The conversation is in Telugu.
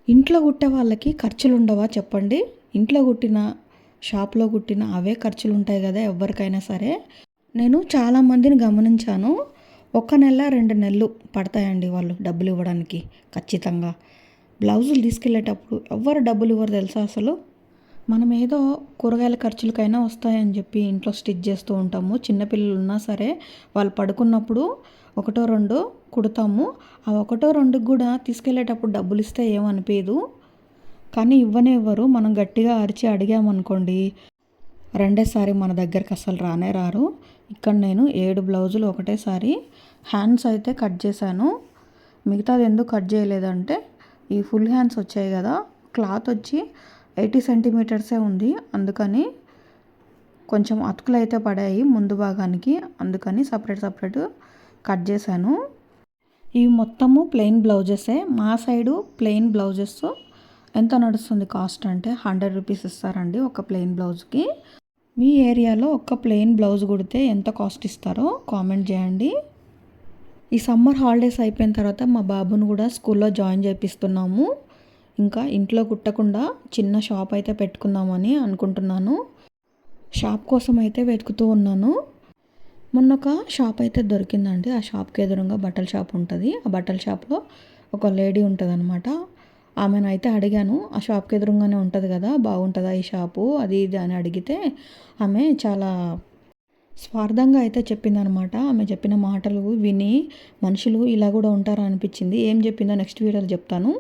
ఇంట్లో కుట్టే వాళ్ళకి ఖర్చులు ఉండవా చెప్పండి? ఇంట్లో కుట్టిన, షాప్‌లో కుట్టిన అవే ఖర్చులు ఉంటాయి కదా ఎవ్వరికైనా సరే. నేను చాలామందిని గమనించాను. ఒక నెల, 2 నెలలు పడతాయండి వాళ్ళు డబ్బులు ఇవ్వడానికి ఖచ్చితంగా. బ్లౌజులు తీసుకెళ్ళేటప్పుడు ఎవ్వరు డబ్బులు ఇవ్వరు తెలుసా అసలు? మనం ఏదో కూరగాయల ఖర్చులకైనా వస్తాయని చెప్పి ఇంట్లో స్టిచ్ చేస్తూ ఉంటాము. చిన్నపిల్లలు ఉన్నా సరే వాళ్ళు పడుకున్నప్పుడు ఒకటో రెండో కుడతాము. ఆ ఒకటో రెండుకి కూడా తీసుకెళ్ళేటప్పుడు డబ్బులు ఇస్తే ఏమనిపించదు. కానీ ఇవ్వనే ఇవ్వరు. మనం గట్టిగా అరిచి అడిగామనుకోండి, రెండోసారి మన దగ్గరికి అసలు రానే రారు. ఇక్కడ నేను 7 బ్లౌజులు ఒకటేసారి హ్యాండ్స్ అయితే కట్ చేశాను. మిగతాది ఎందుకు కట్ చేయలేదంటే ఈ ఫుల్ హ్యాండ్స్ వచ్చాయి కదా, క్లాత్ వచ్చి 80 సెంటీమీటర్సే ఉంది. అందుకని కొంచెం అతుకులు అయితే పడాయి ముందు భాగానికి. అందుకని సపరేట్ కట్ చేశాను. ఇవి మొత్తము ప్లెయిన్ బ్లౌజెసే. మా సైడు ప్లెయిన్ బ్లౌజెస్ ఎంత నడుస్తుంది కాస్ట్ అంటే 100 రూపీస్ ఇస్తారండి ఒక ప్లెయిన్ బ్లౌజ్కి. మీ ఏరియాలో ఒక ప్లెయిన్ బ్లౌజ్ కుడితే ఎంత కాస్ట్ ఇస్తారో కామెంట్ చేయండి. ఈ సమ్మర్ హాలిడేస్ అయిపోయిన తర్వాత మా బాబును కూడా స్కూల్లో జాయిన్ చేపిస్తున్నాము. ఇంకా ఇంట్లో కుట్టకుండా చిన్న షాప్ అయితే పెట్టుకుందామని అనుకుంటున్నాను. షాప్ కోసం అయితే వెతుకుతూ ఉన్నాను. మొన్న ఒక షాప్ అయితే దొరికిందండి. ఆ షాప్కి ఎదురుగా బట్టల షాప్ ఉంటుంది. ఆ బట్టల షాప్లో ఒక లేడీ ఉంటుందన్నమాట. ఆమెను అయితే అడిగాను, ఆ షాప్కి ఎదురుగానే ఉంటుంది కదా, బాగుంటుందా ఈ షాపు అది ఇది అని అడిగితే ఆమె చాలా స్వార్థంగా అయితే చెప్పిందనమాట. ఆమె చెప్పిన మాటలు విని మనుషులు ఇలా కూడా ఉంటారా అనిపించింది. ఏం చెప్పిందో నెక్స్ట్ వీడియోలో చెప్తాను.